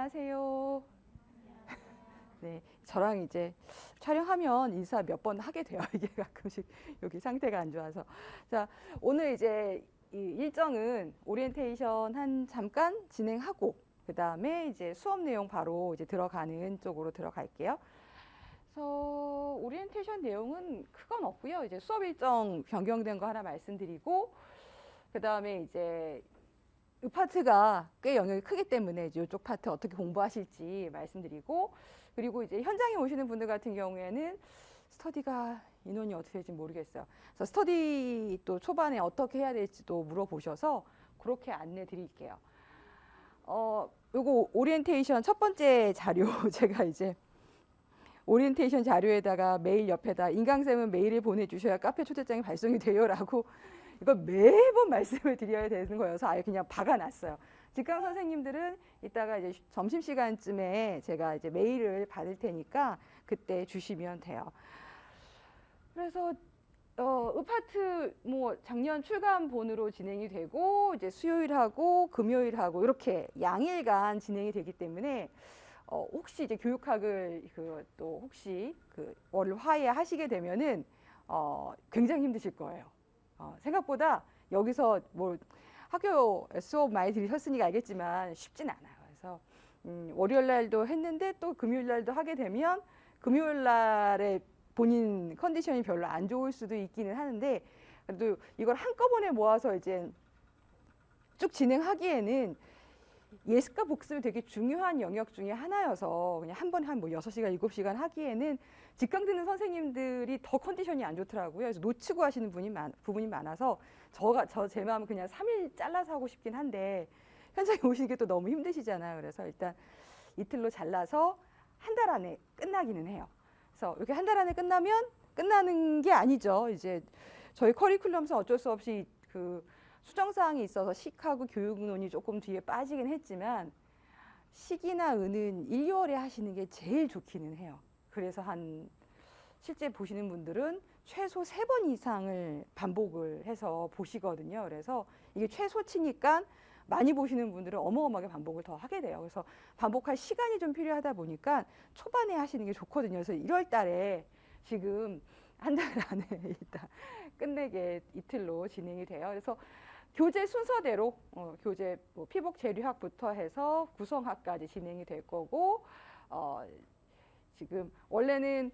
안녕하세요. 네, 저랑 이제 촬영하면 인사 몇 번 하게 돼요. 이게 가끔씩 여기 상태가 안 좋아서. 자, 오늘 이제 이 일정은 오리엔테이션 한 잠깐 진행하고 그 다음에 이제 수업 내용 바로 이제 들어가는 쪽으로 들어갈게요. 그래서 오리엔테이션 내용은 크건 없고요. 이제 수업 일정 변경된 거 하나 말씀드리고 그 다음에 이제 이 파트가 꽤 영역이 크기 때문에 이제 이쪽 파트 어떻게 공부하실지 말씀드리고, 그리고 이제 현장에 오시는 분들 같은 경우에는 스터디가 인원이 어떻게 될지 모르겠어요. 그래서 스터디 또 초반에 어떻게 해야 될지도 물어보셔서 그렇게 안내 드릴게요. 요거 오리엔테이션 첫 번째 자료 제가 이제 오리엔테이션 자료에다가 메일 옆에다 인강쌤은 메일을 보내주셔야 카페 초대장이 발송이 돼요라고 이거 매번 말씀을 드려야 되는 거여서 아예 그냥 박아놨어요. 직강 선생님들은 이따가 이제 점심시간쯤에 제가 이제 메일을 받을 테니까 그때 주시면 돼요. 그래서 파트 뭐 작년 출간본으로 진행이 되고 이제 수요일하고 금요일하고 이렇게 양일간 진행이 되기 때문에 혹시 이제 교육학을 또 혹시 월 화에 하시게 되면은 굉장히 힘드실 거예요. 생각보다 여기서 뭐 학교 수업 많이 들으셨으니까 알겠지만 쉽진 않아요. 그래서 월요일 날도 했는데 또 금요일 날도 하게 되면 금요일 날에 본인 컨디션이 별로 안 좋을 수도 있기는 하는데 그래도 이걸 한꺼번에 모아서 이제 쭉 진행하기에는 예습과 복습이 되게 중요한 영역 중에 하나여서 그냥 한 번에 한 뭐 6시간, 7시간 하기에는 직강 듣는 선생님들이 더 컨디션이 안 좋더라고요. 그래서 놓치고 하시는 부분이 많아서 제 마음은 그냥 3일 잘라서 하고 싶긴 한데 현장에 오시는 게 또 너무 힘드시잖아요. 그래서 일단 이틀로 잘라서 한 달 안에 끝나기는 해요. 그래서 이렇게 한 달 안에 끝나면 끝나는 게 아니죠. 이제 저희 커리큘럼상 어쩔 수 없이 수정사항이 있어서 식하고 교육론이 조금 뒤에 빠지긴 했지만 식이나 은은 1, 2월에 하시는 게 제일 좋기는 해요. 그래서 실제 보시는 분들은 최소 3번 이상을 반복을 해서 보시거든요. 그래서 이게 최소치니까 많이 보시는 분들은 어마어마하게 반복을 더 하게 돼요. 그래서 반복할 시간이 좀 필요하다 보니까 초반에 하시는 게 좋거든요. 그래서 1월 달에 지금 한 달 안에 일단 끝내게 이틀로 진행이 돼요. 그래서 교재 순서대로 교재 뭐 피복 재료학부터 해서 구성학까지 진행이 될 거고 지금 원래는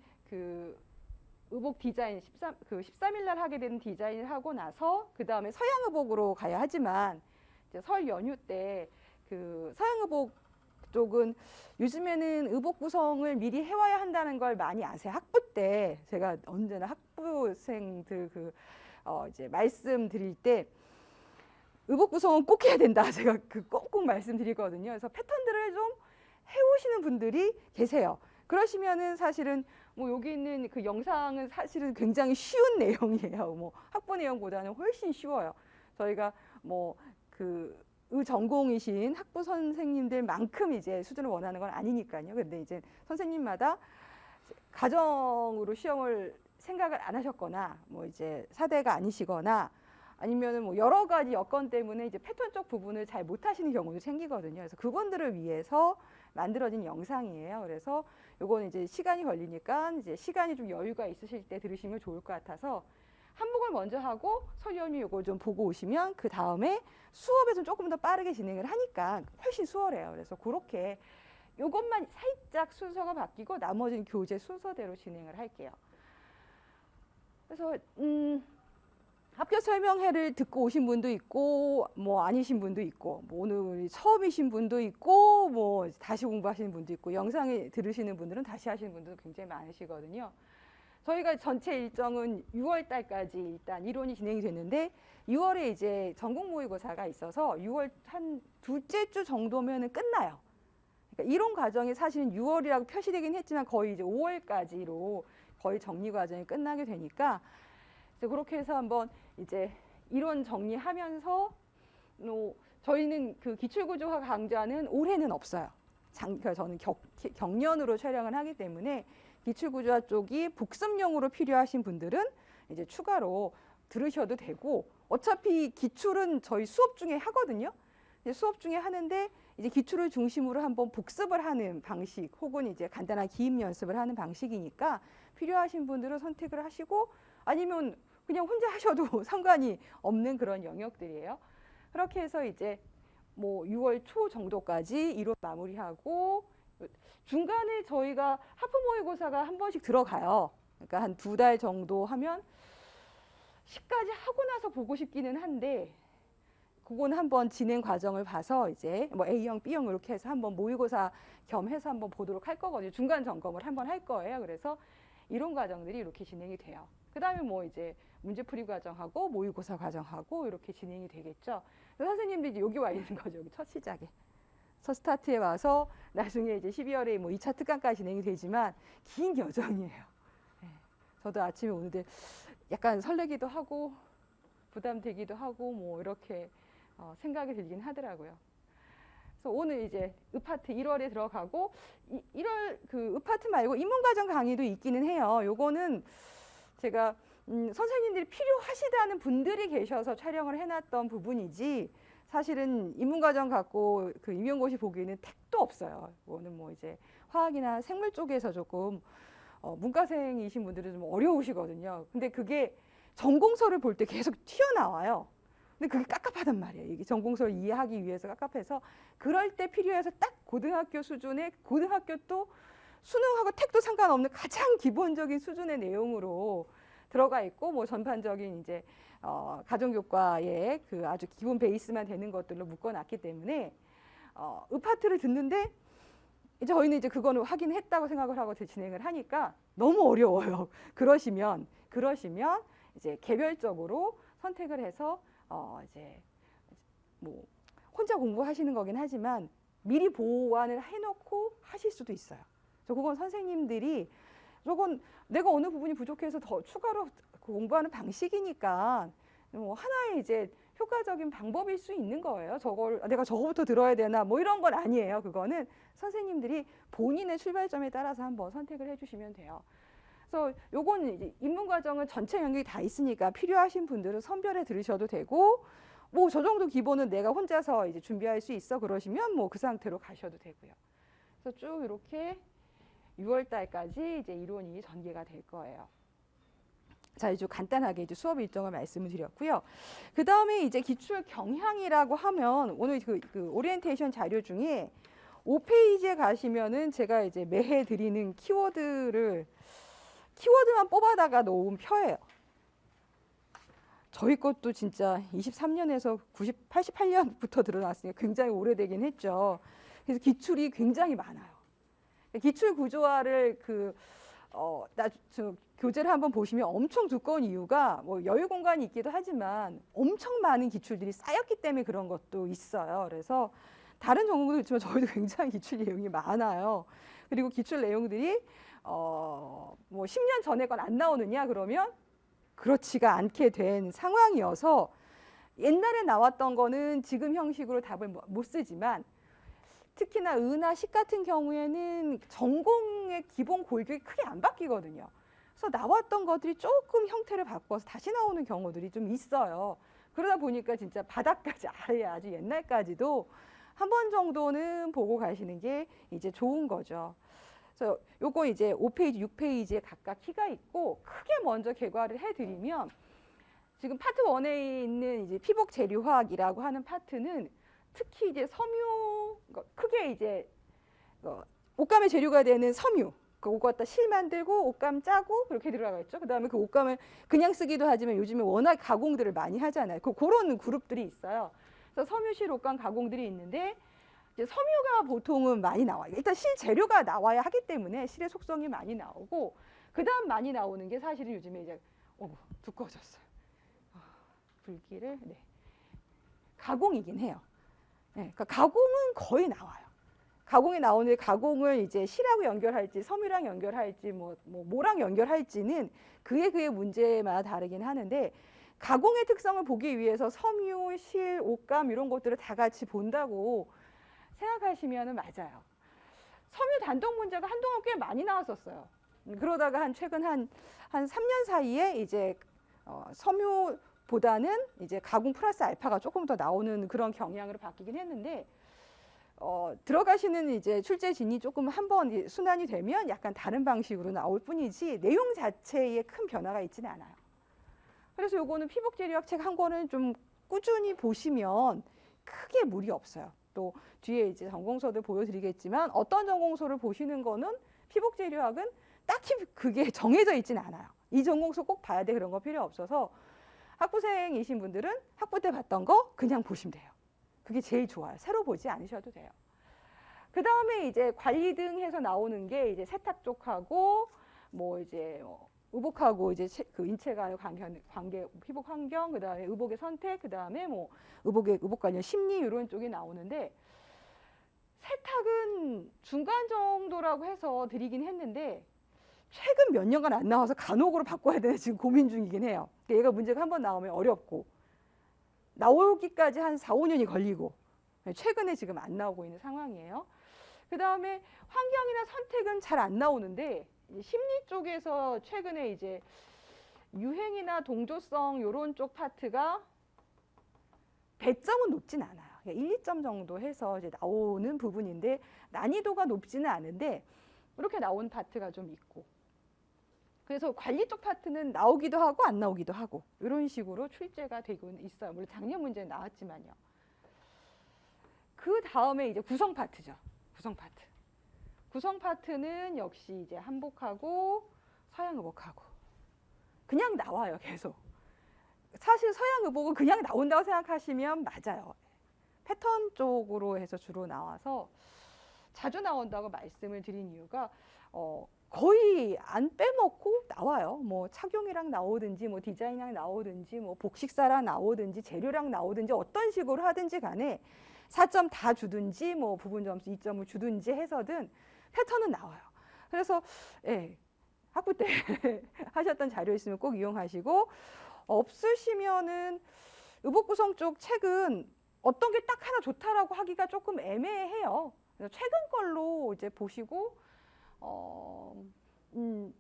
의복 디자인 13일 날 하게 되는 디자인을 하고 나서 그 다음에 서양 의복으로 가야 하지만 이제 설 연휴 때 서양 의복 쪽은 요즘에는 의복 구성을 미리 해와야 한다는 걸 많이 아세요. 학부 때 제가 언제나 학부생들 이제 말씀드릴 때 의복 구성은 꼭 해야 된다. 제가 꼭꼭 말씀드리거든요. 그래서 패턴들을 좀 해오시는 분들이 계세요. 그러시면은 사실은 뭐 여기 있는 영상은 사실은 굉장히 쉬운 내용이에요. 뭐 학부 내용보다는 훨씬 쉬워요. 저희가 뭐 전공이신 학부 선생님들만큼 이제 수준을 원하는 건 아니니까요. 근데 이제 선생님마다 가정으로 시험을 생각을 안 하셨거나 뭐 이제 사대가 아니시거나 아니면은 뭐 여러 가지 여건 때문에 이제 패턴적 부분을 잘 못하시는 경우도 생기거든요. 그래서 그분들을 위해서 만들어진 영상이에요. 그래서 요거는 이제 시간이 걸리니까 이제 시간이 좀 여유가 있으실 때 들으시면 좋을 것 같아서 한복을 먼저 하고 설 연휴 요거 좀 보고 오시면 그 다음에 수업에 좀 조금 더 빠르게 진행을 하니까 훨씬 수월해요. 그래서 그렇게 요것만 살짝 순서가 바뀌고 나머지는 교재 순서대로 진행을 할게요. 그래서 합격 설명회를 듣고 오신 분도 있고 뭐 아니신 분도 있고 뭐 오늘 처음이신 분도 있고 뭐 다시 공부하시는 분도 있고 영상에 들으시는 분들은 다시 하시는 분들도 굉장히 많으시거든요. 저희가 전체 일정은 6월 달까지 일단 이론이 진행이 됐는데 6월에 이제 전국 모의고사가 있어서 6월 한 둘째 주 정도면은 끝나요. 그러니까 이론 과정이 사실은 6월이라고 표시되긴 했지만 거의 이제 5월까지로 거의 정리 과정이 끝나게 되니까 그렇게 해서 한번 이제 이론 정리하면서 저희는 기출구조화 강좌는 올해는 없어요. 저는 경년으로 촬영을 하기 때문에 기출구조화 쪽이 복습용으로 필요하신 분들은 이제 추가로 들으셔도 되고 어차피 기출은 저희 수업 중에 하거든요. 수업 중에 하는데 이제 기출을 중심으로 한번 복습을 하는 방식 혹은 이제 간단한 기입 연습을 하는 방식이니까 필요하신 분들은 선택을 하시고 아니면 그냥 혼자 하셔도 상관이 없는 그런 영역들이에요. 그렇게 해서 이제 뭐 6월 초 정도까지 이론 마무리하고 중간에 저희가 하프 모의고사가 한 번씩 들어가요. 그러니까 한 2달 정도 하면 10까지 하고 나서 보고 싶기는 한데 그건 한번 진행 과정을 봐서 이제 뭐 A형, B형 이렇게 해서 한번 모의고사 겸해서 한번 보도록 할 거거든요. 중간 점검을 한번 할 거예요. 그래서 이론 과정들이 이렇게 진행이 돼요. 그 다음에 뭐 이제 문제풀이 과정하고 모의고사 과정하고 이렇게 진행이 되겠죠. 선생님들이 여기 와 있는 거죠. 여기 첫 시작에. 첫 스타트에 와서 나중에 이제 12월에 뭐 2차 특강까지 진행이 되지만 긴 여정이에요. 네. 저도 아침에 오는데 약간 설레기도 하고 부담되기도 하고 뭐 이렇게 생각이 들긴 하더라고요. 그래서 오늘 이제 읍파트 1월에 들어가고 1월 그 읍파트 말고 인문과정 강의도 있기는 해요. 요거는 제가 선생님들이 필요하시다는 분들이 계셔서 촬영을 해놨던 부분이지 사실은 인문과정 갖고 그 임용고시 보기에는 택도 없어요. 이거는 뭐 이제 화학이나 생물 쪽에서 조금 문과생이신 분들은 좀 어려우시거든요. 근데 그게 전공서를 볼 때 계속 튀어나와요. 근데 그게 깝깝하단 말이에요. 이게 전공서를 이해하기 위해서 깝깝해서 그럴 때 필요해서 딱 고등학교 수준의 고등학교 또 수능하고 택도 상관없는 가장 기본적인 수준의 내용으로 들어가 있고 뭐 전반적인 이제 가정교과의 그 아주 기본 베이스만 되는 것들로 묶어놨기 때문에 읍파트를 듣는데 이제 저희는 이제 그거는 확인했다고 생각을 하고 진행을 하니까 너무 어려워요. 그러시면 이제 개별적으로 선택을 해서 이제 뭐 혼자 공부하시는 거긴 하지만 미리 보완을 해놓고 하실 수도 있어요. 그건 선생님들이 저건 내가 어느 부분이 부족해서 더 추가로 공부하는 방식이니까 뭐 하나의 이제 효과적인 방법일 수 있는 거예요. 저걸 내가 저거부터 들어야 되나 뭐 이런 건 아니에요. 그거는 선생님들이 본인의 출발점에 따라서 한번 선택을 해주시면 돼요. 그래서 요건 이제 인문과정은 전체 영역이 다 있으니까 필요하신 분들은 선별해 들으셔도 되고 뭐 저 정도 기본은 내가 혼자서 이제 준비할 수 있어 그러시면 뭐 그 상태로 가셔도 되고요. 그래서 쭉 이렇게 6월 달까지 이제 이론이 전개가 될 거예요. 자, 이제 간단하게 이제 수업 일정을 말씀을 드렸고요. 그 다음에 이제 기출 경향이라고 하면 오늘 그 오리엔테이션 자료 중에 5페이지에 가시면은 제가 이제 매해 드리는 키워드만 뽑아다가 놓은 표예요. 저희 것도 진짜 23년에서 88년부터 들어놨으니까 굉장히 오래되긴 했죠. 그래서 기출이 굉장히 많아요. 기출 구조화를 교재를 한번 보시면 엄청 두꺼운 이유가 뭐 여유 공간이 있기도 하지만 엄청 많은 기출들이 쌓였기 때문에 그런 것도 있어요. 그래서 다른 전공도 있지만 저희도 굉장히 기출 내용이 많아요. 그리고 기출 내용들이 뭐 10년 전에 건 안 나오느냐 그러면 그렇지가 않게 된 상황이어서 옛날에 나왔던 거는 지금 형식으로 답을 못 쓰지만 특히나 의나 식 같은 경우에는 전공의 기본 골격이 크게 안 바뀌거든요. 그래서 나왔던 것들이 조금 형태를 바꿔서 다시 나오는 경우들이 좀 있어요. 그러다 보니까 진짜 바닥까지 아예 아주 옛날까지도 한 번 정도는 보고 가시는 게 이제 좋은 거죠. 그래서 요거 이제 5페이지, 6페이지에 각각 키가 있고 크게 먼저 개괄을 해드리면 지금 파트 1에 있는 이제 피복 재료화학이라고 하는 파트는 특히 이제 섬유, 크게 이제 옷감의 재료가 되는 섬유, 그거 갖다 실 만들고 옷감 짜고 그렇게 들어가 있죠. 그 다음에 그 옷감을 그냥 쓰기도 하지만 요즘에 워낙 가공들을 많이 하잖아요. 그런 그룹들이 있어요. 그래서 섬유실 옷감 가공들이 있는데 이제 섬유가 보통은 많이 나와요. 일단 실 재료가 나와야 하기 때문에 실의 속성이 많이 나오고 그 다음 많이 나오는 게 사실은 요즘에 이제 두꺼워졌어요. 불길을 가공이긴 해요. 그러니까 가공은 거의 나와요. 가공이 나오는데 가공을 이제 실하고 연결할지 섬유랑 연결할지 뭐랑 연결할지는 그의 문제마다 다르긴 하는데 가공의 특성을 보기 위해서 섬유, 실, 옷감 이런 것들을 다 같이 본다고 생각하시면 맞아요. 섬유 단독 문제가 한동안 꽤 많이 나왔었어요. 그러다가 최근 한 3년 사이에 이제 섬유보다는 이제 가공 플러스 알파가 조금 더 나오는 그런 경향으로 바뀌긴 했는데 들어가시는 이제 출제진이 조금 한번 순환이 되면 약간 다른 방식으로 나올 뿐이지 내용 자체에 큰 변화가 있지는 않아요. 그래서 요거는 피복재료학 책 한 권은 좀 꾸준히 보시면 크게 무리 없어요. 또 뒤에 이제 전공서들 보여드리겠지만 어떤 전공서를 보시는 거는 피복재료학은 딱히 그게 정해져 있지는 않아요. 이 전공서 꼭 봐야 돼 그런 거 필요 없어서 학부생이신 분들은 학부 때 봤던 거 그냥 보시면 돼요. 그게 제일 좋아요. 새로 보지 않으셔도 돼요. 그 다음에 이제 관리 등 해서 나오는 게 이제 세탁 쪽하고 뭐 이제 의복하고 이제 그 인체 간의 관계, 피복 환경, 그 다음에 의복의 선택, 그 다음에 뭐 의복 관련 심리 이런 쪽이 나오는데 세탁은 중간 정도라고 해서 드리긴 했는데 최근 몇 년간 안 나와서 간혹으로 바꿔야 되나 지금 고민 중이긴 해요. 얘가 문제가 한번 나오면 어렵고 나오기까지 한 4, 5년이 걸리고 최근에 지금 안 나오고 있는 상황이에요. 그 다음에 환경이나 선택은 잘 안 나오는데 심리 쪽에서 최근에 이제 유행이나 동조성 이런 쪽 파트가 배점은 높진 않아요. 1, 2점 정도 해서 이제 나오는 부분인데 난이도가 높지는 않은데 이렇게 나온 파트가 좀 있고 그래서 관리 쪽 파트는 나오기도 하고 안 나오기도 하고 이런 식으로 출제가 되고 있어요. 물론 작년 문제는 나왔지만요. 그 다음에 이제 구성 파트죠. 구성 파트. 구성 파트는 역시 이제 한복하고 서양 의복하고 그냥 나와요. 계속. 사실 서양 의복은 그냥 나온다고 생각하시면 맞아요. 패턴 쪽으로 해서 주로 나와서 자주 나온다고 말씀을 드린 이유가 거의 안 빼먹고 나와요. 뭐 착용이랑 나오든지 뭐 디자인이랑 나오든지 뭐 복식사랑 나오든지 재료랑 나오든지 어떤 식으로 하든지 간에 4점 다 주든지 뭐 부분 점수 2점을 주든지 해서든 패턴은 나와요. 그래서 예, 학부 때 하셨던 자료 있으면 꼭 이용하시고 없으시면은 의복 구성 쪽 책은 어떤 게 딱 하나 좋다라고 하기가 조금 애매해요. 그래서 최근 걸로 이제 보시고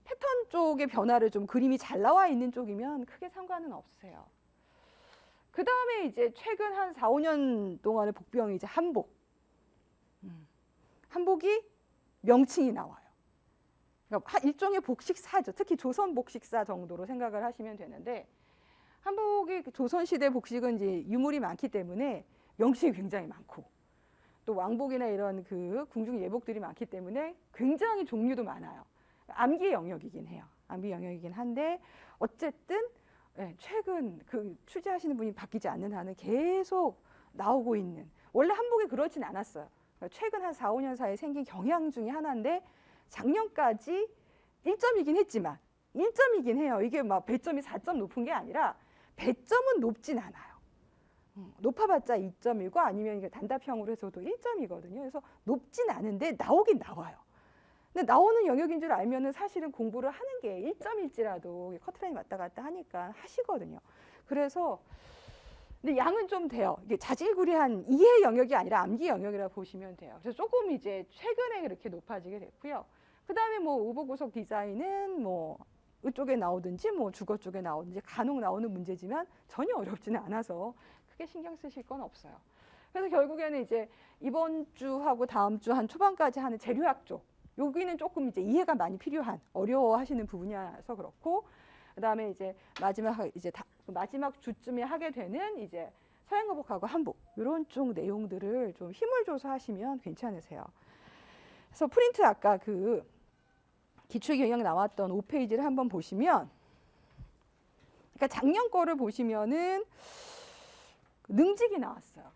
패턴 쪽의 변화를 좀 그림이 잘 나와 있는 쪽이면 크게 상관은 없으세요. 그 다음에 이제 최근 한 4, 5년 동안의 복병이 이제 한복. 한복이 명칭이 나와요. 그러니까 일종의 복식사죠. 특히 조선 복식사 정도로 생각을 하시면 되는데 한복이 조선시대 복식은 이제 유물이 많기 때문에 명칭이 굉장히 많고 또 왕복이나 이런 그 궁중 예복들이 많기 때문에 굉장히 종류도 많아요. 암기의 영역이긴 해요. 암기 영역이긴 한데 어쨌든 최근 그 취재하시는 분이 바뀌지 않는 한은 계속 나오고 있는 원래 한복이 그렇진 않았어요. 최근 한 4, 5년 사이에 생긴 경향 중에 하나인데 작년까지 1점이긴 했지만 1점이긴 해요. 이게 막 배점이 4점 높은 게 아니라 배점은 높진 않아요. 높아봤자 2점이고 아니면 단답형으로 해서도 1점이거든요. 그래서 높진 않은데 나오긴 나와요. 근데 나오는 영역인 줄 알면은 사실은 공부를 하는 게 1점일지라도 커트라인 왔다 갔다 하니까 하시거든요. 그래서 근데 양은 좀 돼요. 이게 자질구레한 이해 영역이 아니라 암기 영역이라 보시면 돼요. 그래서 조금 이제 최근에 그렇게 높아지게 됐고요. 그 다음에 뭐 의복 구성 디자인은 뭐 이쪽에 나오든지 뭐 주거 쪽에 나오든지 간혹 나오는 문제지만 전혀 어렵지는 않아서 크게 신경 쓰실 건 없어요. 그래서 결국에는 이제 이번 주하고 다음 주 한 초반까지 하는 재료학 쪽 여기는 조금 이제 이해가 많이 필요한 어려워하시는 부분이라서 그렇고 그다음에 이제 마지막 주쯤에 하게 되는 이제 서양 의복하고 한복 이런 쪽 내용들을 좀 힘을 줘서 하시면 괜찮으세요. 그래서 프린트 아까 그 기출 경영 나왔던 5페이지를 한번 보시면 그러니까 작년 거를 보시면은 능직이 나왔어요.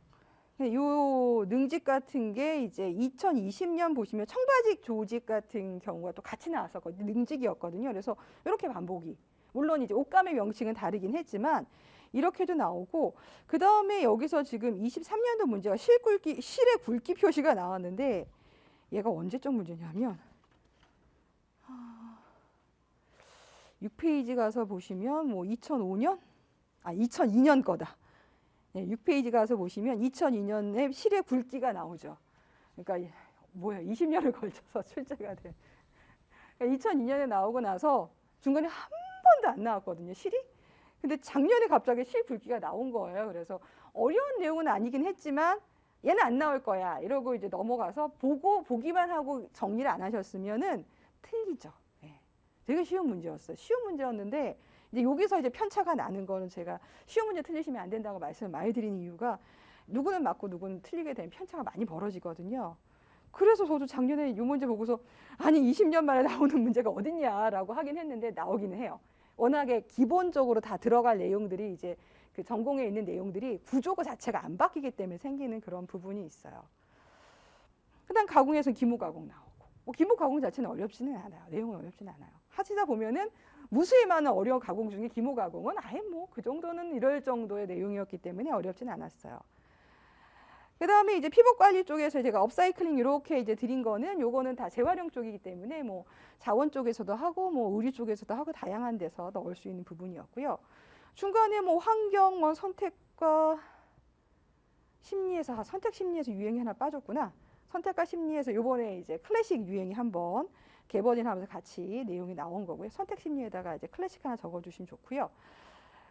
요 능직 같은 게 이제 2020년 보시면 청바지 조직 같은 경우가 또 같이 나왔었거든요. 능직이었거든요. 그래서 이렇게 반복이 물론 이제 옷감의 명칭은 다르긴 했지만 이렇게도 나오고 그 다음에 여기서 지금 23년도 문제가 실의 굵기 표시가 나왔는데 얘가 언제적 문제냐면 6페이지 가서 보시면 뭐 2002년 거다. 6페이지 가서 보시면 2002년에 실의 굵기가 나오죠. 그러니까 뭐야 20년을 걸쳐서 출제가 된. 그러니까 2002년에 나오고 나서 중간에 한 번도 안 나왔거든요. 실이. 근데 작년에 갑자기 실 굵기가 나온 거예요. 그래서 어려운 내용은 아니긴 했지만 얘는 안 나올 거야 이러고 이제 넘어가서 보기만 하고 정리를 안 하셨으면은 틀리죠. 예. 되게 쉬운 문제였어요. 쉬운 문제였는데 이제 여기서 이제 편차가 나는 거는 제가 쉬운 문제 틀리시면 안 된다고 말씀을 많이 드리는 이유가 누구는 맞고 누구는 틀리게 되면 편차가 많이 벌어지거든요. 그래서 저도 작년에 이 문제 보고서 아니 20년 만에 나오는 문제가 어딨냐라고 하긴 했는데 나오기는 해요. 워낙에 기본적으로 다 들어갈 내용들이 이제 그 전공에 있는 내용들이 구조가 자체가 안 바뀌기 때문에 생기는 그런 부분이 있어요. 그다음 가공에서는 기모가공 나오고 뭐 기모가공 자체는 어렵지는 않아요. 내용은 어렵지는 않아요. 하시다 보면은 무수히 많은 어려운 가공 중에 기모가공은 아예 뭐 그 정도는 이럴 정도의 내용이었기 때문에 어렵진 않았어요. 그 다음에 이제 피복 관리 쪽에서 제가 업사이클링 이렇게 이제 드린 거는 요거는 다 재활용 쪽이기 때문에 뭐 자원 쪽에서도 하고 뭐 의류 쪽에서도 하고 다양한 데서 넣을 수 있는 부분이었고요. 중간에 뭐 환경, 뭐 선택과 심리에서 선택 심리에서 유행이 하나 빠졌구나. 선택과 심리에서 요번에 이제 클래식 유행이 한번 개버진하면서 같이 내용이 나온 거고요. 선택 심리에다가 이제 클래식 하나 적어주시면 좋고요.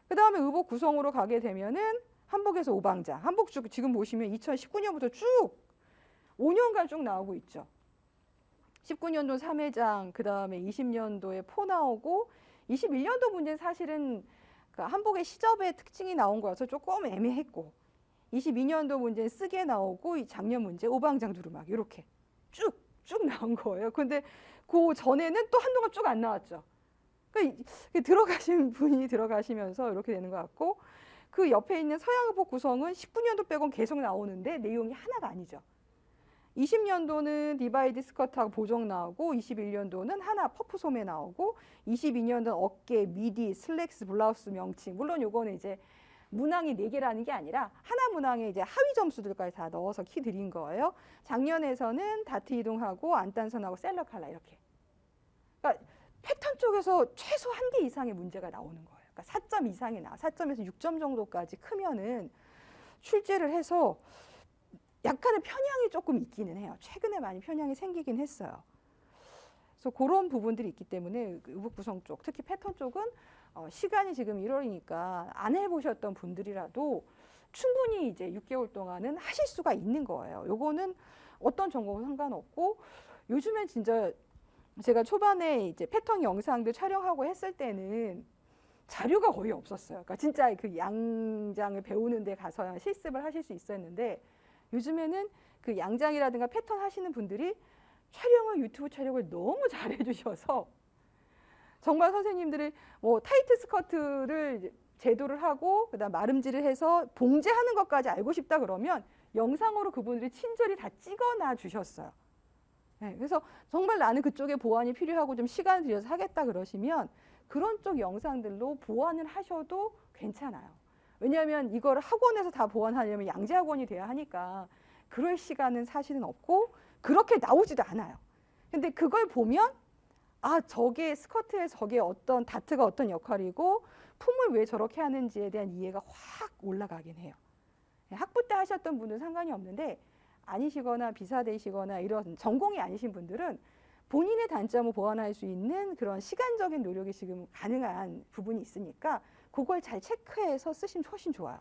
그 다음에 의복 구성으로 가게 되면은 한복에서 오방장, 한복 쭉 지금 보시면 2019년부터 쭉 5년간 쭉 나오고 있죠. 19년도 3회장, 그 다음에 20년도에 포 나오고 21년도 문제는 사실은 그 한복의 시접의 특징이 나온 거라서 조금 애매했고 22년도 문제는 쓰게 나오고 이 작년 문제 오방장 두루마기 이렇게 쭉 나온 거예요. 근데 그 전에는 또 한동안 쭉 안 나왔죠. 그러니까 들어가신 분이 들어가시면서 이렇게 되는 것 같고 그 옆에 있는 서양의복 구성은 19년도 빼곤 계속 나오는데 내용이 하나가 아니죠. 20년도는 디바이드 스커트하고 보정 나오고 21년도는 하나 퍼프 소매 나오고 22년도는 어깨, 미디, 슬랙스, 블라우스 명칭. 물론 요거는 이제 문항이 4개라는 게 아니라 하나 문항에 이제 하위 점수들까지 다 넣어서 키 드린 거예요. 작년에서는 다트 이동하고 안단선하고 셀러 칼라 이렇게. 그러니까 패턴 쪽에서 최소 1개 이상의 문제가 나오는 거예요. 그러니까 4점 이상이 나와. 4점에서 6점 정도까지 크면은 출제를 해서 약간의 편향이 조금 있기는 해요. 최근에 많이 편향이 생기긴 했어요. 그래서 그런 부분들이 있기 때문에 의복 구성 쪽, 특히 패턴 쪽은 시간이 지금 1월이니까 안 해보셨던 분들이라도 충분히 이제 6개월 동안은 하실 수가 있는 거예요. 요거는 어떤 전공은 상관없고 요즘엔 진짜 제가 초반에 이제 패턴 영상들 촬영하고 했을 때는 자료가 거의 없었어요. 그러니까 진짜 그 양장을 배우는 데 가서 실습을 하실 수 있었는데 요즘에는 그 양장이라든가 패턴 하시는 분들이 촬영을 유튜브 촬영을 너무 잘해 주셔서 정말 선생님들이 뭐 타이트 스커트를 제도를 하고 그다음 마름질을 해서 봉제하는 것까지 알고 싶다 그러면 영상으로 그분들이 친절히 다 찍어놔 주셨어요. 네, 그래서 정말 나는 그쪽에 보완이 필요하고 좀 시간을 들여서 하겠다 그러시면 그런 쪽 영상들로 보완을 하셔도 괜찮아요. 왜냐하면 이걸 학원에서 다 보완하려면 양재학원이 돼야 하니까 그럴 시간은 사실은 없고 그렇게 나오지도 않아요. 근데 그걸 보면 아 저게 스커트에 저게 어떤 다트가 어떤 역할이고 품을 왜 저렇게 하는지에 대한 이해가 확 올라가긴 해요. 학부 때 하셨던 분은 상관이 없는데 아니시거나 비사되시거나 이런 전공이 아니신 분들은 본인의 단점을 보완할 수 있는 그런 시간적인 노력이 지금 가능한 부분이 있으니까 그걸 잘 체크해서 쓰시면 훨씬 좋아요.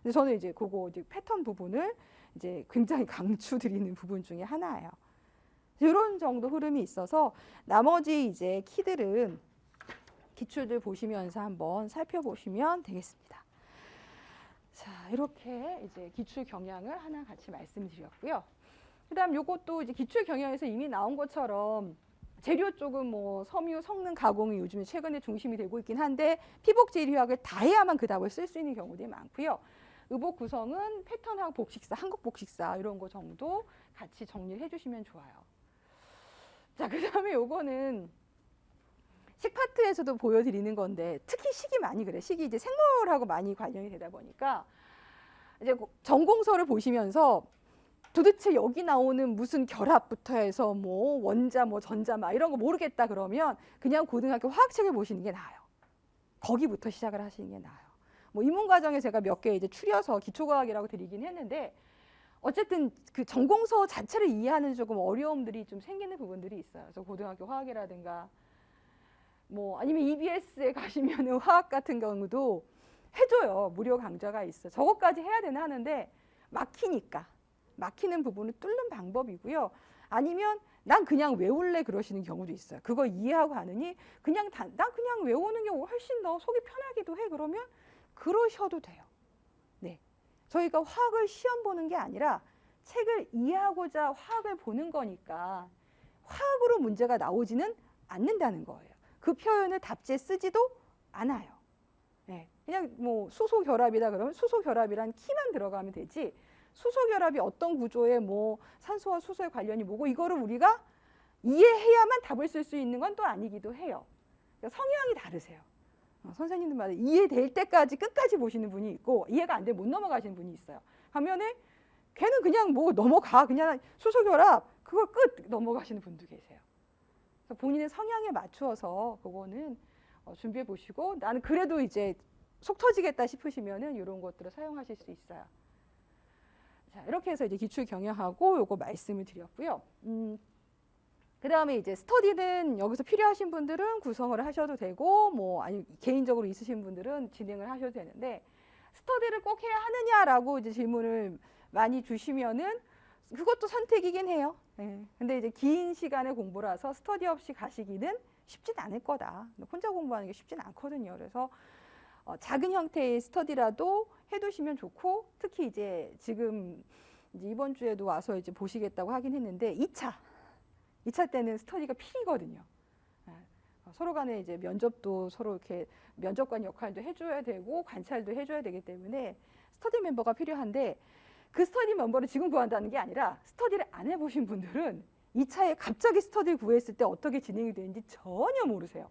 근데 저는 이제 그거 이제 패턴 부분을 이제 굉장히 강추드리는 부분 중에 하나예요. 이런 정도 흐름이 있어서 나머지 이제 키들은 기출들 보시면서 한번 살펴보시면 되겠습니다. 자, 이렇게 이제 기출 경향을 하나 같이 말씀드렸고요. 그다음 요것도 이제 기출 경향에서 이미 나온 것처럼 재료 쪽은 뭐 섬유 성능 가공이 요즘에 최근에 중심이 되고 있긴 한데 피복 재료학을 다 해야만 그 답을 쓸 수 있는 경우들이 많고요. 의복 구성은 패턴하고 복식사, 한국 복식사 이런 거 정도 같이 정리를 해주시면 좋아요. 자, 그다음에 요거는 식파트에서도 보여드리는 건데 특히 식이 많이 그래. 식이 이제 생물하고 많이 관련이 되다 보니까 이제 전공서를 보시면서 도대체 여기 나오는 무슨 결합부터 해서 뭐 원자 뭐 전자 막 이런 거 모르겠다 그러면 그냥 고등학교 화학책을 보시는 게 나아요. 거기부터 시작을 하시는 게 나아요. 뭐 입문과정에 제가 몇 개 이제 추려서 기초과학이라고 드리긴 했는데 어쨌든 그 전공서 자체를 이해하는 조금 어려움들이 좀 생기는 부분들이 있어요. 그래서 고등학교 화학이라든가 뭐 아니면 EBS에 가시면은 화학 같은 경우도 해줘요. 무료 강좌가 있어. 저것까지 해야 되나 하는데 막히니까. 막히는 부분을 뚫는 방법이고요. 아니면 난 그냥 외울래 그러시는 경우도 있어요. 그거 이해하고 하느니 그냥 난 그냥 외우는 게 훨씬 더 속이 편하기도 해. 그러면 그러셔도 돼요. 네, 저희가 화학을 시험 보는 게 아니라 책을 이해하고자 화학을 보는 거니까 화학으로 문제가 나오지는 않는다는 거예요. 그 표현을 답지에 쓰지도 않아요. 네, 그냥 뭐 수소 결합이다 그러면 수소 결합이란 키만 들어가면 되지. 수소 결합이 어떤 구조에 뭐 산소와 수소의 관련이 뭐고 이거를 우리가 이해해야만 답을 쓸 수 있는 건 또 아니기도 해요. 그러니까 성향이 다르세요. 선생님들마다 이해될 때까지 끝까지 보시는 분이 있고 이해가 안 되면 못 넘어가시는 분이 있어요. 반면에 걔는 그냥 뭐 넘어가 그냥 수소 결합 그걸 끝 넘어가시는 분도 계세요. 그래서 본인의 성향에 맞추어서 그거는 준비해 보시고 나는 그래도 이제 속 터지겠다 싶으시면은 이런 것들을 사용하실 수 있어요. 자, 이렇게 해서 이제 기출 경영하고 요거 말씀을 드렸고요. 그 다음에 이제 스터디는 여기서 필요하신 분들은 구성을 하셔도 되고 뭐 아니 개인적으로 있으신 분들은 진행을 하셔도 되는데 스터디를 꼭 해야 하느냐라고 이제 질문을 많이 주시면은 그것도 선택이긴 해요. 네. 근데 이제 긴 시간의 공부라서 스터디 없이 가시기는 쉽진 않을 거다. 혼자 공부하는 게 쉽진 않거든요. 그래서 작은 형태의 스터디라도 해두시면 좋고 특히 이제 지금 이제 이번 주에도 와서 이제 보시겠다고 하긴 했는데 2차 때는 스터디가 필이거든요. 서로 간에 이제 면접도 서로 이렇게 면접관 역할도 해줘야 되고 관찰도 해줘야 되기 때문에 스터디 멤버가 필요한데 그 스터디 멤버를 지금 구한다는 게 아니라 스터디를 안 해보신 분들은 2차에 갑자기 스터디를 구했을 때 어떻게 진행이 되는지 전혀 모르세요.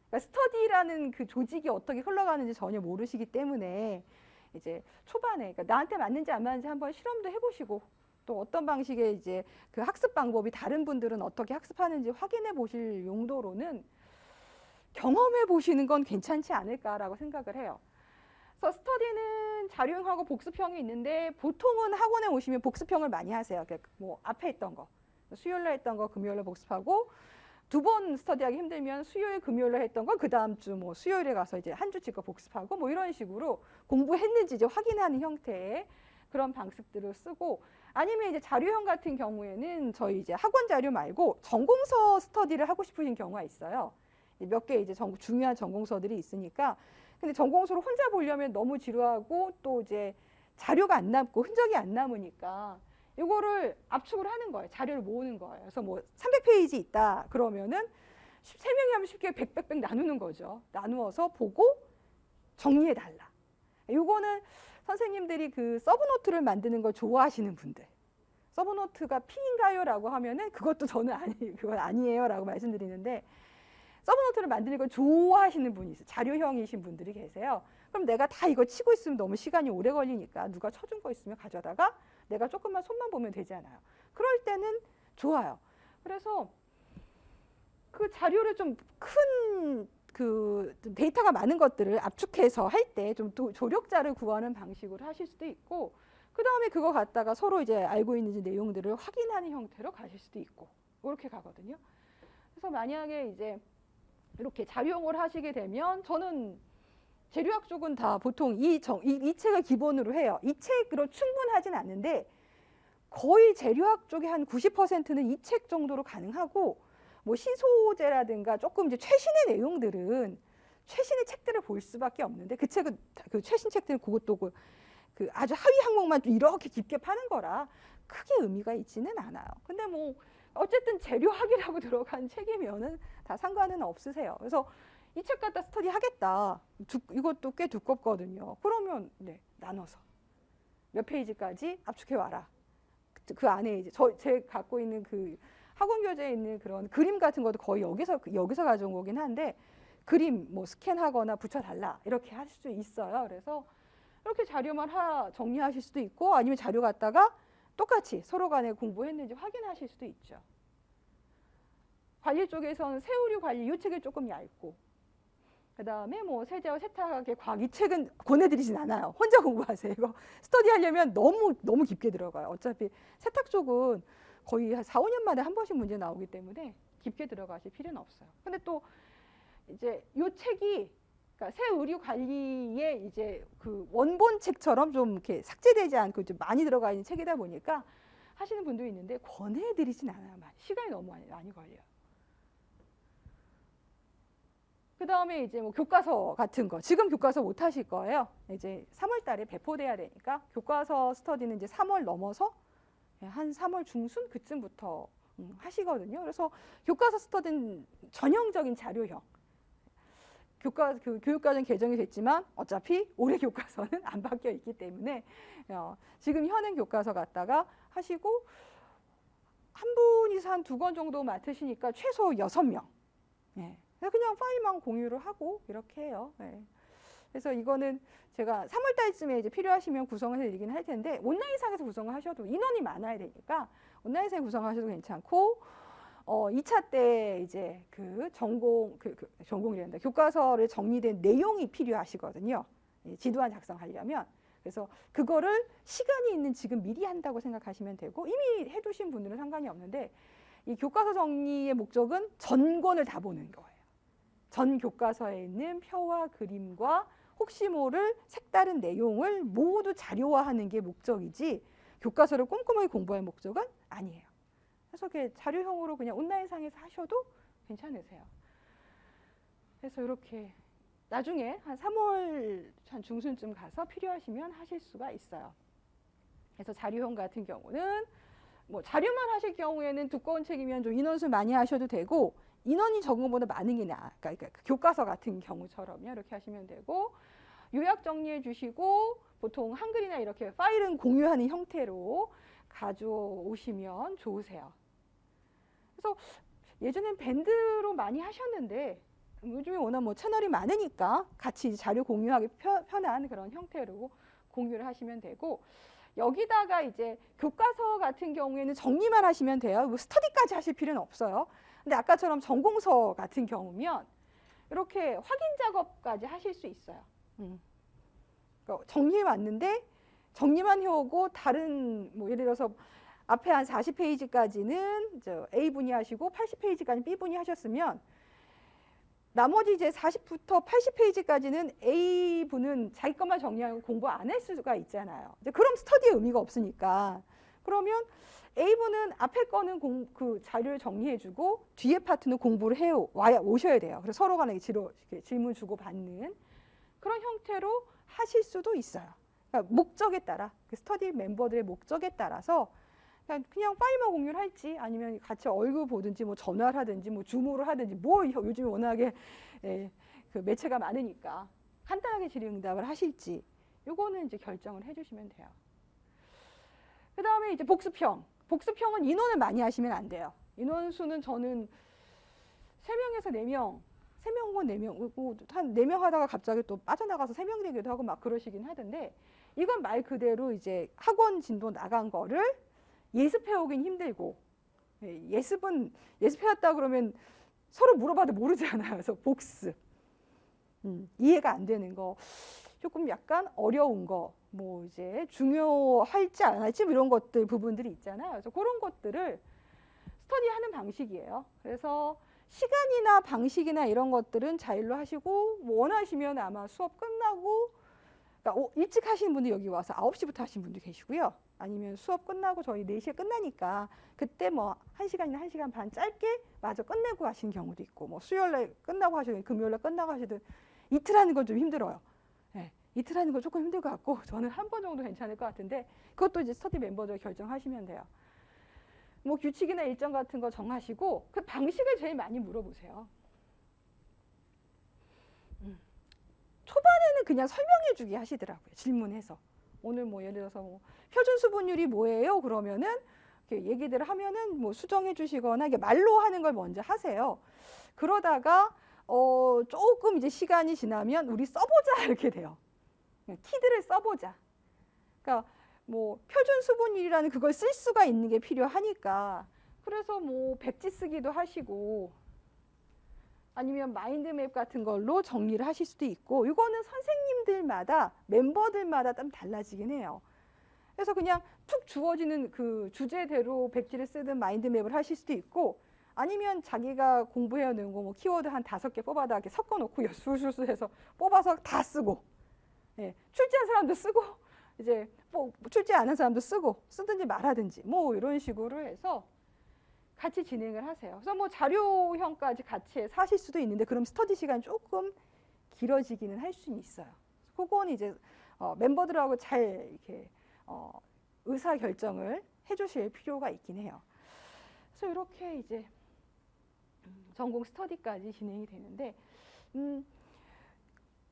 그러니까 스터디라는 그 조직이 어떻게 흘러가는지 전혀 모르시기 때문에 이제 초반에 그러니까 나한테 맞는지 안 맞는지 한번 실험도 해보시고 또 어떤 방식의 이제 그 학습 방법이 다른 분들은 어떻게 학습하는지 확인해 보실 용도로는 경험해 보시는 건 괜찮지 않을까라고 생각을 해요. 그래서 스터디는 자료형하고 복습형이 있는데 보통은 학원에 오시면 복습형을 많이 하세요. 그러니까 뭐 앞에 했던 거 수요일날 했던 거 금요일날 복습하고 두 번 스터디하기 힘들면 수요일 금요일날 했던 거 그 다음 주 뭐 수요일에 가서 이제 한 주치 거 복습하고 뭐 이런 식으로 공부했는지 이제 확인하는 형태의 그런 방식들을 쓰고 아니면 이제 자료형 같은 경우에는 저희 이제 학원 자료 말고 전공서 스터디를 하고 싶으신 경우가 있어요. 몇 개 이제 중요한 전공서들이 있으니까 근데 전공서를 혼자 보려면 너무 지루하고 또 이제 자료가 안 남고 흔적이 안 남으니까 이거를 압축을 하는 거예요. 자료를 모으는 거예요. 그래서 뭐 300페이지 있다 그러면은 3명이 하면 쉽게 100 나누는 거죠. 나누어서 보고 정리해 달라. 요거는 선생님들이 그 서브노트를 만드는 걸 좋아하시는 분들. 서브노트가 P인가요? 라고 하면은 그것도 저는 그건 아니에요. 라고 말씀드리는데 서브노트를 만드는 걸 좋아하시는 분이 있어요. 자료형이신 분들이 계세요. 그럼 내가 다 이거 치고 있으면 너무 시간이 오래 걸리니까 누가 쳐준 거 있으면 가져다가 내가 조금만 손만 보면 되잖아요. 그럴 때는 좋아요. 그래서 그 자료를 좀 큰 그 데이터가 많은 것들을 압축해서 할 때 좀 조력자를 구하는 방식으로 하실 수도 있고 그 다음에 그거 갖다가 서로 이제 알고 있는 내용들을 확인하는 형태로 가실 수도 있고 이렇게 가거든요. 그래서 만약에 이제 이렇게 자료용을 하시게 되면 저는 재료학 쪽은 다 보통 이 책을 기본으로 해요. 이 책으로 충분하진 않는데 거의 재료학 쪽의 한 90%는 이 책 정도로 가능하고 뭐 시소제라든가 조금 이제 최신의 내용들은 최신의 책들을 볼 수밖에 없는데 그 책은 그 최신 책들은 그것도 그 아주 하위 항목만 이렇게 깊게 파는 거라 크게 의미가 있지는 않아요. 근데 뭐 어쨌든 재료학이라고 들어간 책이면은 다 상관은 없으세요. 그래서 이 책 갖다 스터디 하겠다. 이것도 꽤 두껍거든요. 그러면 네, 나눠서 몇 페이지까지 압축해 와라. 그 안에 이제 제 갖고 있는 그 학원 교재에 있는 그런 그림 같은 것도 거의 여기서 가져온 거긴 한데 그림 뭐 스캔하거나 붙여달라 이렇게 할 수 있어요. 그래서 이렇게 자료만 정리하실 수도 있고 아니면 자료 갖다가 똑같이 서로 간에 공부했는지 확인하실 수도 있죠. 관리 쪽에서는 세우류 관리 이 책이 조금 얇고 그 다음에 뭐 세제와 세탁의 과학 이 책은 권해드리진 않아요. 혼자 공부하세요. 이거 스터디 하려면 너무 깊게 들어가요. 어차피 세탁 쪽은 거의 한 4, 5년 만에 한 번씩 문제 나오기 때문에 깊게 들어가실 필요는 없어요. 근데 또 이제 이 책이 그러니까 새 의류 관리에 이제 그 원본 책처럼 좀 이렇게 삭제되지 않고 좀 많이 들어가 있는 책이다 보니까 하시는 분도 있는데 권해드리진 않아요. 시간이 너무 많이 걸려요. 그 다음에 이제 뭐 교과서 같은 거, 지금 교과서 못 하실 거예요. 이제 3월 달에 배포돼야 되니까 교과서 스터디는 이제 3월 넘어서 한 3월 중순 그쯤부터 하시거든요. 그래서 교과서 스터디는 전형적인 자료형. 교육과정 개정이 됐지만 어차피 올해 교과서는 안 바뀌어 있기 때문에 지금 현행 교과서 갖다가 하시고 한 분이서 한 2권 정도 맡으시니까 최소 6명. 예. 그냥 파일만 공유를 하고 이렇게 해요. 예. 그래서 이거는 제가 3월 달쯤에 이제 필요하시면 구성을 해드리긴 할 텐데 온라인상에서 구성을 하셔도 인원이 많아야 되니까 온라인상에 구성하셔도 괜찮고 2차 때 이제 그 전공이란다. 교과서를 정리된 내용이 필요하시거든요. 지도안 작성하려면. 그래서 그거를 시간이 있는 지금 미리 한다고 생각하시면 되고 이미 해두신 분들은 상관이 없는데 이 교과서 정리의 목적은 전권을 다 보는 거예요. 전 교과서에 있는 표와 그림과 혹시 모를 색다른 내용을 모두 자료화하는 게 목적이지 교과서를 꼼꼼하게 공부할 목적은 아니에요. 그래서 자료형으로 그냥 온라인상에서 하셔도 괜찮으세요. 그래서 이렇게 나중에 한 3월 한 중순쯤 가서 필요하시면 하실 수가 있어요. 그래서 자료형 같은 경우는 뭐 자료만 하실 경우에는 두꺼운 책이면 좀 인원수 많이 하셔도 되고 인원이 적은 것보다 많은 게 나아. 그러니까 교과서 같은 경우처럼요. 이렇게 하시면 되고 요약 정리해 주시고 보통 한글이나 이렇게 파일은 공유하는 형태로 가져오시면 좋으세요. 그래서 예전엔 밴드로 많이 하셨는데 요즘에 워낙 뭐 채널이 많으니까 같이 자료 공유하기 편한 그런 형태로 공유를 하시면 되고 여기다가 이제 교과서 같은 경우에는 정리만 하시면 돼요. 뭐 스터디까지 하실 필요는 없어요. 근데 아까처럼 전공서 같은 경우면 이렇게 확인 작업까지 하실 수 있어요. 그러니까 정리해 왔는데 정리만 해오고 다른 뭐 예를 들어서 앞에 한 40페이지까지는 A분이 하시고 80페이지까지 B분이 하셨으면 나머지 이제 40부터 80페이지까지는 A분은 자기 것만 정리하고 공부 안 할 수가 있잖아요. 이제 그럼 스터디의 의미가 없으니까. 그러면 A분은 앞에 거는 그 자료를 정리해주고 뒤에 파트는 공부를 오셔야 돼요. 그래서 서로 간에 질문 주고 받는 그런 형태로 하실 수도 있어요. 그러니까 목적에 따라 그 스터디 멤버들의 목적에 따라서 그냥 파일만 공유를 할지 아니면 같이 얼굴 보든지 뭐 전화를 하든지 뭐 줌으로 하든지 뭐 요즘에 워낙에 그 매체가 많으니까 간단하게 질의응답을 하실지 요거는 이제 결정을 해주시면 돼요. 그 다음에 이제 복습형. 복습형은 인원을 많이 하시면 안 돼요. 인원수는 저는 3명에서 4명, 3명 혹은 4명, 한 4명 하다가 갑자기 또 빠져나가서 3명 되기도 하고 막 그러시긴 하던데 이건 말 그대로 이제 학원 진도 나간 거를 예습해오긴 힘들고 예습해왔다 그러면 서로 물어봐도 모르잖아요. 그래서 복습. 이해가 안 되는 거. 조금 약간 어려운 거. 뭐 이제 중요할지 안 할지 이런 것들 부분들이 있잖아요. 그래서 그런 것들을 스터디하는 방식이에요. 그래서 시간이나 방식이나 이런 것들은 자율로 하시고 뭐 원하시면 아마 수업 끝나고 그러니까 일찍 하시는 분들 여기 와서 9시부터 하시는 분도 계시고요. 아니면 수업 끝나고 저희 4시에 끝나니까 그때 뭐 1시간이나 1시간 반 짧게 마저 끝내고 하시는 경우도 있고 뭐 수요일날 끝나고 하시든 금요일날 끝나고 하시든 이틀 하는 건 좀 힘들어요. 네, 이틀 하는 건 조금 힘들 것 같고 저는 한 번 정도 괜찮을 것 같은데 그것도 이제 스터디 멤버들 결정하시면 돼요. 뭐 규칙이나 일정 같은 거 정하시고 그 방식을 제일 많이 물어보세요. 초반에는 그냥 설명해 주기 하시더라고요. 질문해서. 오늘 뭐 예를 들어서 뭐 표준 수분율이 뭐예요? 그러면은 이렇게 얘기들을 하면은 뭐 수정해 주시거나 이게 말로 하는 걸 먼저 하세요. 그러다가 조금 이제 시간이 지나면 우리 써보자 이렇게 돼요. 키들을 써보자. 그러니까 뭐 표준 수분율이라는 그걸 쓸 수가 있는 게 필요하니까 그래서 뭐 백지 쓰기도 하시고 아니면 마인드맵 같은 걸로 정리를 하실 수도 있고 이거는 선생님들마다 멤버들마다 좀 달라지긴 해요. 그래서 그냥 툭 주어지는 그 주제대로 백지를 쓰든 마인드맵을 하실 수도 있고 아니면 그러면 자기가 공부해 놓은 거 뭐 키워드 한 5개 뽑아다 이렇게 섞어 놓고 술술술 해서 뽑아서 다 쓰고, 예, 출제한 사람도 쓰고, 이제 뭐 출제 안 한 사람도 쓰고, 쓰든지 말하든지 뭐 이런 식으로 해서 같이 진행을 하세요. 그래서 뭐 자료형까지 같이 해서 하실 수도 있는데 그럼 스터디 시간 조금 길어지기는 할 수는 있어요. 그건 이제 멤버들하고 잘 이렇게 의사 결정을 해주실 필요가 있긴 해요. 그래서 이렇게 이제 전공 스터디까지 진행이 되는데,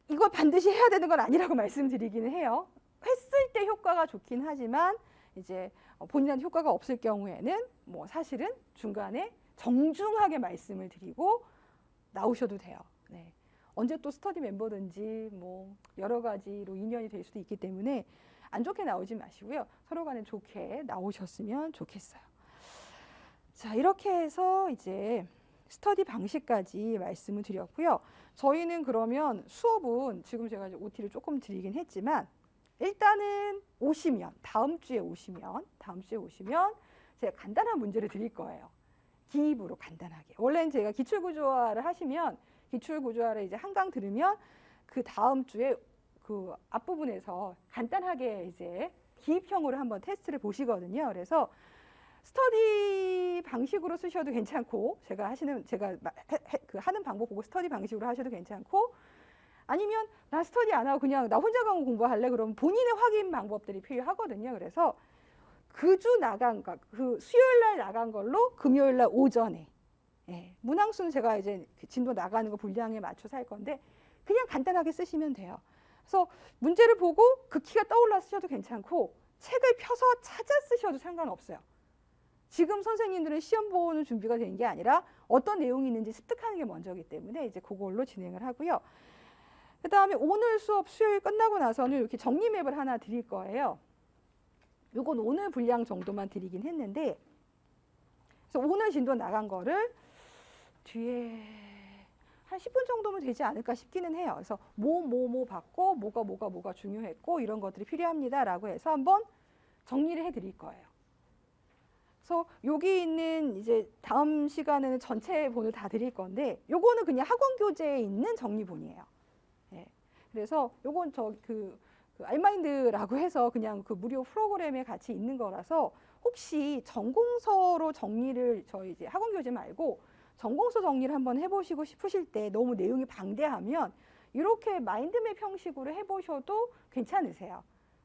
이걸 반드시 해야 되는 건 아니라고 말씀드리기는 해요. 했을 때 효과가 좋긴 하지만 이제 본인한테 효과가 없을 경우에는 뭐 사실은 중간에 정중하게 말씀을 드리고 나오셔도 돼요. 네. 언제 또 스터디 멤버든지 뭐 여러 가지로 인연이 될 수도 있기 때문에 안 좋게 나오지 마시고요. 서로 간에 좋게 나오셨으면 좋겠어요. 자, 이렇게 해서 이제 스터디 방식까지 말씀을 드렸고요. 저희는 그러면 수업은 지금 제가 이제 OT를 조금 드리긴 했지만 일단은 다음 주에 오시면 제가 간단한 문제를 드릴 거예요. 기입으로 간단하게. 원래는 제가 기출구조화를 하시면 기출구조화를 이제 한 강 들으면 그 다음 주에 그 앞부분에서 간단하게 이제 기입형으로 한번 테스트를 보시거든요. 그래서 스터디 방식으로 쓰셔도 괜찮고, 제가 하는 방법 보고 스터디 방식으로 하셔도 괜찮고, 아니면 나 스터디 안 하고 그냥 나 혼자 가고 공부할래? 그러면 본인의 확인 방법들이 필요하거든요. 그래서 그 수요일 날 나간 걸로 금요일 날 오전에, 예, 문항수는 제가 이제 진도 나가는 거 분량에 맞춰서 할 건데 그냥 간단하게 쓰시면 돼요. 그래서 문제를 보고 그 키가 떠올라 쓰셔도 괜찮고 책을 펴서 찾아 쓰셔도 상관없어요. 지금 선생님들은 시험 보는 준비가 된 게 아니라 어떤 내용이 있는지 습득하는 게 먼저이기 때문에 이제 그걸로 진행을 하고요. 그 다음에 오늘 수업 수요일 끝나고 나서는 이렇게 정리 맵을 하나 드릴 거예요. 요건 오늘 분량 정도만 드리긴 했는데, 그래서 오늘 진도 나간 거를 뒤에 한 10분 정도면 되지 않을까 싶기는 해요. 그래서 뭐 받고 뭐가 중요했고 이런 것들이 필요합니다라고 해서 한번 정리를 해드릴 거예요. 그래서 여기 있는 이제 다음 시간에는 전체 본을 다 드릴 건데 요거는 그냥 학원 교재에 있는 정리본이에요. 예. 그래서 요건 그 알마인드라고 해서 그냥 그 무료 프로그램에 같이 있는 거라서 혹시 전공서로 정리를 저희 이제 학원 교재 말고 전공서 정리를 한번 해보시고 싶으실 때 너무 내용이 방대하면 이렇게 마인드맵 형식으로 해보셔도 괜찮으세요.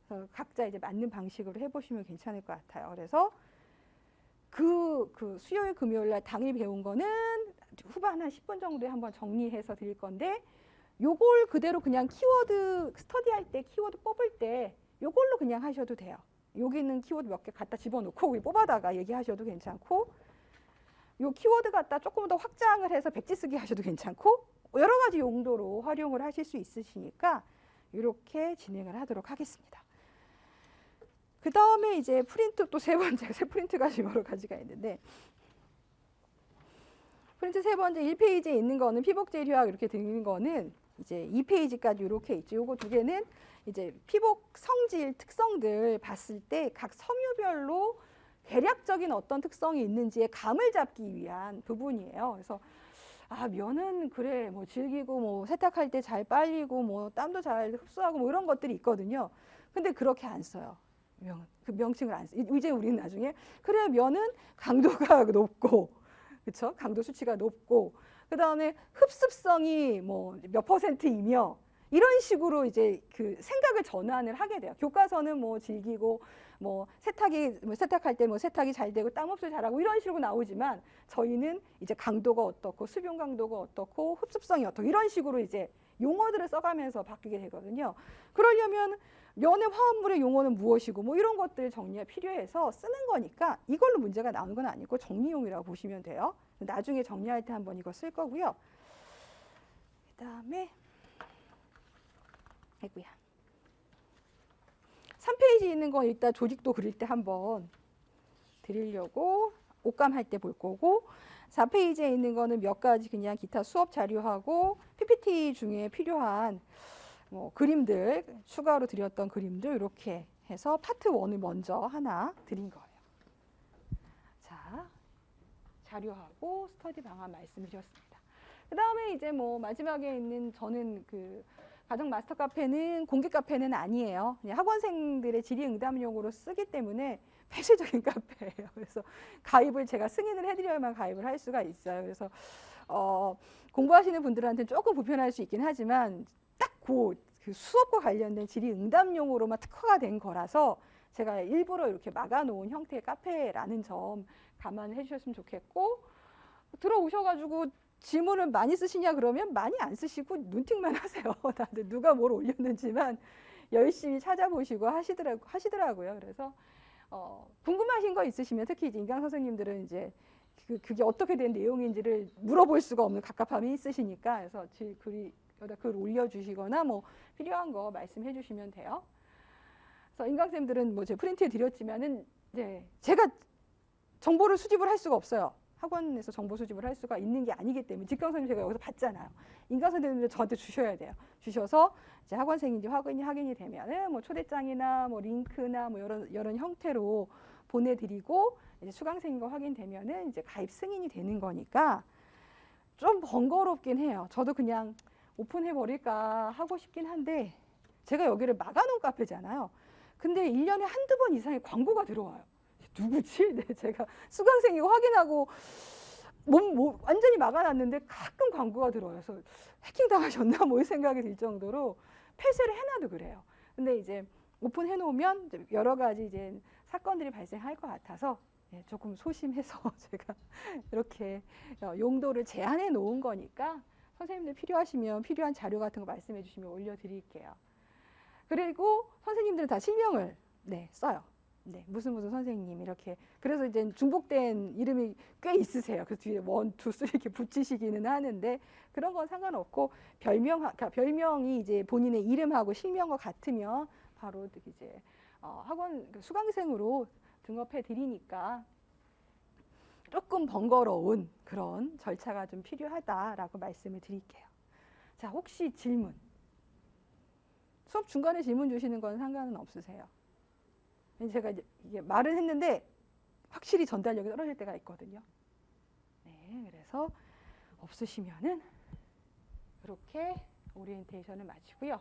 그래서 각자 이제 맞는 방식으로 해보시면 괜찮을 것 같아요. 그래서 그 수요일 금요일 날 당일 배운 거는 후반 한 10분 정도에 한번 정리해서 드릴 건데 요걸 그대로 그냥 키워드 스터디할 때 키워드 뽑을 때 요걸로 그냥 하셔도 돼요. 여기 있는 키워드 몇 개 갖다 집어넣고 뽑아다가 얘기하셔도 괜찮고, 요 키워드 갖다 조금 더 확장을 해서 백지 쓰기 하셔도 괜찮고 여러 가지 용도로 활용을 하실 수 있으시니까 이렇게 진행을 하도록 하겠습니다. 그 다음에 이제 프린트 또 세 번째, 프린트가 지금 여러 가지가 있는데, 프린트 세 번째 1페이지에 있는 거는 피복 재료학 이렇게 되는 거는 이제 2페이지까지 이렇게 있죠. 요거 두 개는 이제 피복 성질 특성들 봤을 때 각 섬유별로 대략적인 어떤 특성이 있는지의 감을 잡기 위한 부분이에요. 그래서 면은 그래 뭐 질기고 뭐 세탁할 때 잘 빨리고 뭐 땀도 잘 흡수하고 뭐 이런 것들이 있거든요. 근데 그렇게 안 써요. 그 명칭을 안 써. 이제 우리는 나중에 그래 면은 강도가 높고, 그렇죠? 강도 수치가 높고, 그 다음에 흡습성이 뭐 몇 %이며 이런 식으로 이제 그 생각을 전환을 하게 돼요. 교과서는 뭐 질기고 뭐 세탁할 때 뭐 세탁이 잘 되고 땀 흡수 잘하고 이런 식으로 나오지만 저희는 이제 강도가 어떻고 수분 강도가 어떻고 흡습성이 어떻고 이런 식으로 이제 용어들을 써가면서 바뀌게 되거든요. 그러려면 면의 화합물의 용어는 무엇이고 뭐 이런 것들 정리가 필요해서 쓰는 거니까 이걸로 문제가 나오는 건 아니고 정리용이라고 보시면 돼요. 나중에 정리할 때 한번 이거 쓸 거고요. 그 다음에 3페이지 있는 건 일단 조직도 그릴 때 한번 드리려고 옷감할 때 볼 거고, 4페이지에 있는 거는 몇 가지 그냥 기타 수업 자료하고 PPT 중에 필요한 뭐 그림들, 추가로 드렸던 그림들 이렇게 해서 파트 1을 먼저 하나 드린 거예요. 자, 자료하고 스터디 방안 말씀해 주셨습니다. 그 다음에 이제 뭐 마지막에 있는 저는 그 가정 마스터 카페는 공개 카페는 아니에요. 그냥 학원생들의 질의응답용으로 쓰기 때문에 폐쇄적인 카페예요. 그래서 가입을 제가 승인을 해드려야만 가입을 할 수가 있어요. 그래서 공부하시는 분들한테는 조금 불편할 수 있긴 하지만 딱 그 수업과 관련된 질의응답용으로만 특화가 된 거라서 제가 일부러 이렇게 막아놓은 형태의 카페라는 점 감안해 주셨으면 좋겠고, 들어오셔가지고 질문을 많이 쓰시냐 그러면 많이 안 쓰시고 눈팅만 하세요. 다들 누가 뭘 올렸는지만 열심히 찾아보시고 하시더라고요. 그래서 궁금하신 거 있으시면 특히 이제 인강 선생님들은 이제 그게 어떻게 된 내용인지를 물어볼 수가 없는 갑갑함이 있으시니까, 그래서 여기다 글 올려주시거나 뭐 필요한 거 말씀해 주시면 돼요. 그래서 인강쌤들은 뭐 제가 프린트해 드렸지만은 이제 제가 정보를 수집을 할 수가 없어요. 학원에서 정보 수집을 할 수가 있는 게 아니기 때문에 직강 선생님 제가 여기서 받잖아요. 인강 선생님들 저한테 주셔야 돼요. 주셔서 이제 학원생인지 확인이 되면은 뭐 초대장이나 뭐 링크나 뭐 이런 형태로 보내드리고, 이제 수강생인 거 확인되면은 이제 가입 승인이 되는 거니까 좀 번거롭긴 해요. 저도 그냥 오픈해 버릴까 하고 싶긴 한데, 제가 여기를 막아놓은 카페잖아요. 근데 1년에 한두 번 이상의 광고가 들어와요. 누구지? 네, 제가 수강생이고 확인하고 완전히 막아놨는데 가끔 광고가 들어와요. 그래서 해킹 당하셨나 뭐 이 생각이 들 정도로 폐쇄를 해놔도 그래요. 근데 이제 오픈해 놓으면 여러 가지 이제 사건들이 발생할 것 같아서 조금 소심해서 제가 이렇게 용도를 제한해 놓은 거니까, 선생님들 필요하시면 필요한 자료 같은 거 말씀해 주시면 올려드릴게요. 그리고 선생님들은 다 실명을 써요. 네, 무슨 선생님 이렇게. 그래서 이제 중복된 이름이 꽤 있으세요. 그 뒤에 1, 2, 3 이렇게 붙이시기는 하는데 그런 건 상관없고, 별명이 이제 본인의 이름하고 실명과 같으면 바로 이제 학원 수강생으로 등업해 드리니까 조금 번거로운 그런 절차가 좀 필요하다라고 말씀을 드릴게요. 자, 혹시 질문? 수업 중간에 질문 주시는 건 상관은 없으세요? 제가 이게 말은 했는데 확실히 전달력이 떨어질 때가 있거든요. 네, 그래서 없으시면은 이렇게 오리엔테이션을 마치고요.